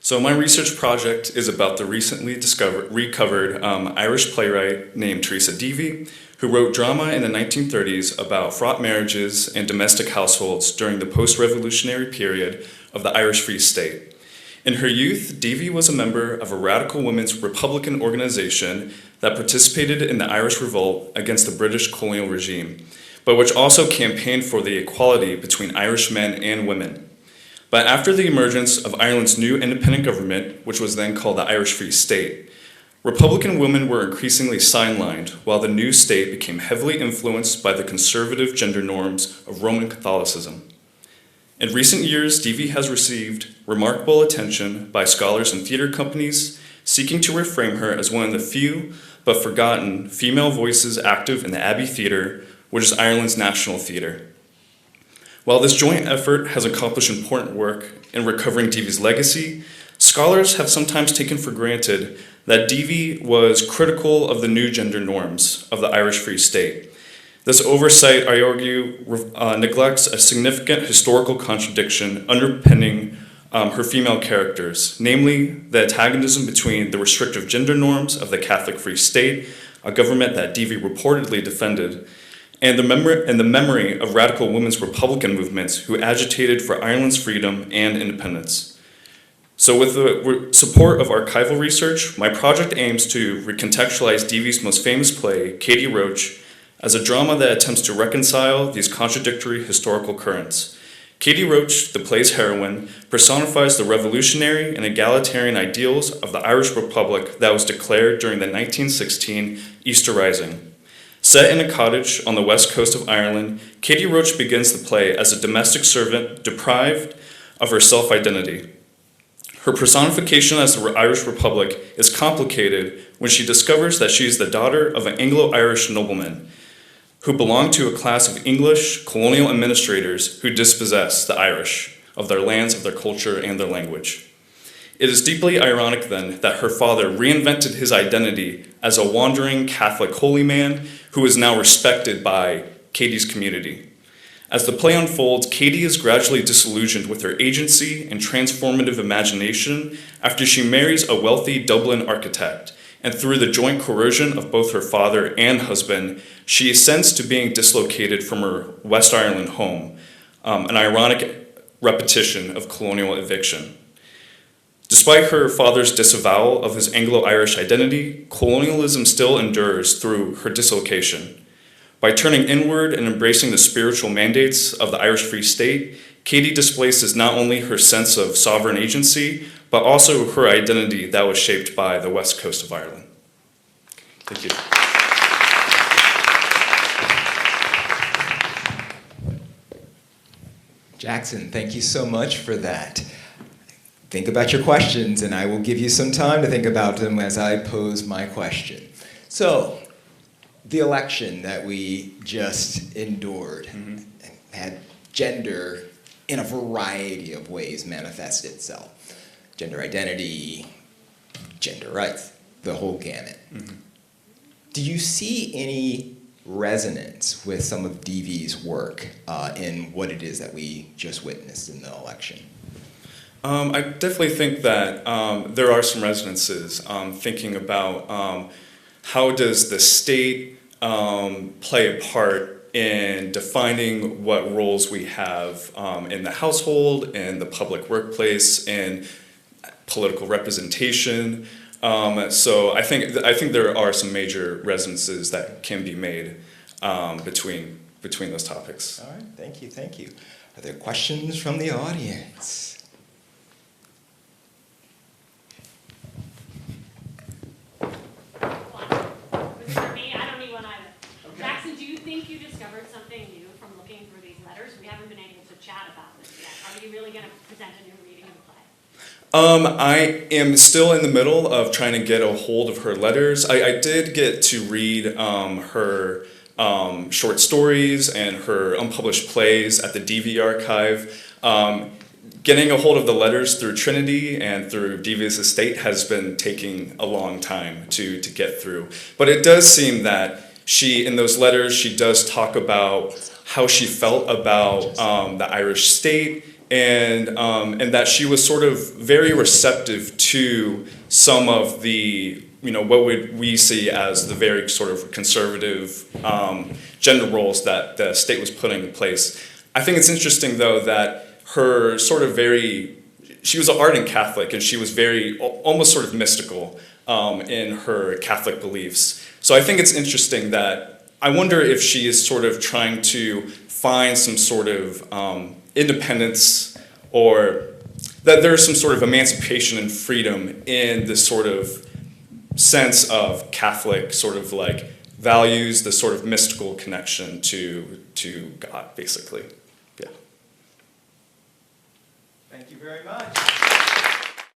So my research project is about the recently recovered Irish playwright named Teresa Deevy, who wrote drama in the 1930s about fraught marriages and domestic households during the post-revolutionary period of the Irish Free State. In her youth, Deevy was a member of a radical women's Republican organization that participated in the Irish Revolt against the British colonial regime, but which also campaigned for the equality between Irish men and women. But after the emergence of Ireland's new independent government, which was then called the Irish Free State, Republican women were increasingly sidelined while the new state became heavily influenced by the conservative gender norms of Roman Catholicism. In recent years, Deevy has received remarkable attention by scholars and theater companies seeking to reframe her as one of the few but forgotten female voices active in the Abbey Theatre, which is Ireland's national theatre. While this joint effort has accomplished important work in recovering Deevy's legacy, scholars have sometimes taken for granted that Deevy was critical of the new gender norms of the Irish Free State. This oversight, I argue, neglects a significant historical contradiction underpinning her female characters, namely the antagonism between the restrictive gender norms of the Catholic Free State, a government that Deevy reportedly defended, and the memory of radical women's Republican movements who agitated for Ireland's freedom and independence. So with the support of archival research, my project aims to recontextualize Deevy's most famous play, Katie Roche, as a drama that attempts to reconcile these contradictory historical currents. Katie Roche, the play's heroine, personifies the revolutionary and egalitarian ideals of the Irish Republic that was declared during the 1916 Easter Rising. Set in a cottage on the west coast of Ireland, Katie Roche begins the play as a domestic servant deprived of her self-identity. Her personification as the Irish Republic is complicated when she discovers that she is the daughter of an Anglo-Irish nobleman who belonged to a class of English colonial administrators who dispossessed the Irish of their lands, of their culture, and their language. It is deeply ironic, then, that her father reinvented his identity as a wandering Catholic holy man who is now respected by Katie's community. As the play unfolds, Katie is gradually disillusioned with her agency and transformative imagination after she marries a wealthy Dublin architect, and through the joint coercion of both her father and husband, she ascends to being dislocated from her West Ireland home, an ironic repetition of colonial eviction. Despite her father's disavowal of his Anglo-Irish identity, colonialism still endures through her dislocation. By turning inward and embracing the spiritual mandates of the Irish Free State, Katie displaces not only her sense of sovereign agency, but also her identity that was shaped by the west coast of Ireland. Thank you. Jaxon, thank you so much for that. Think about your questions, and I will give you some time to think about them as I pose my question. So, the election that we just endured had gender in a variety of ways manifest itself. Gender identity, gender rights, the whole gamut. Do you see any resonance with some of Deevy's work in what it is that we just witnessed in the election? I definitely think that there are some resonances, thinking about how does the state play a part in defining what roles we have in the household, in the public workplace, in political representation. So I think there are some major resonances that can be made between those topics. All right, thank you. Are there questions from the audience? For me, I don't need one either. Okay. Jaxon, do you think you discovered something new from looking through these letters? We haven't been able to chat about this yet. Are you really going to present a new reading of the play? I am still in the middle of trying to get a hold of her letters. I did get to read her short stories and her unpublished plays at the Deevy archive. Getting a hold of the letters through Trinity and through Deevy's estate has been taking a long time to get through. But it does seem that in those letters, she does talk about how she felt about the Irish state and that she was sort of very receptive to some of the, what would we see as the very sort of conservative gender roles that the state was putting in place. I think it's interesting, though, that her sort of she was an ardent Catholic, and she was very, almost sort of mystical in her Catholic beliefs. So I think it's interesting that I wonder if she is sort of trying to find some sort of independence, or that there's some sort of emancipation and freedom in this sort of sense of Catholic sort of like values, the sort of mystical connection to God, basically. Yeah. Thank you very much.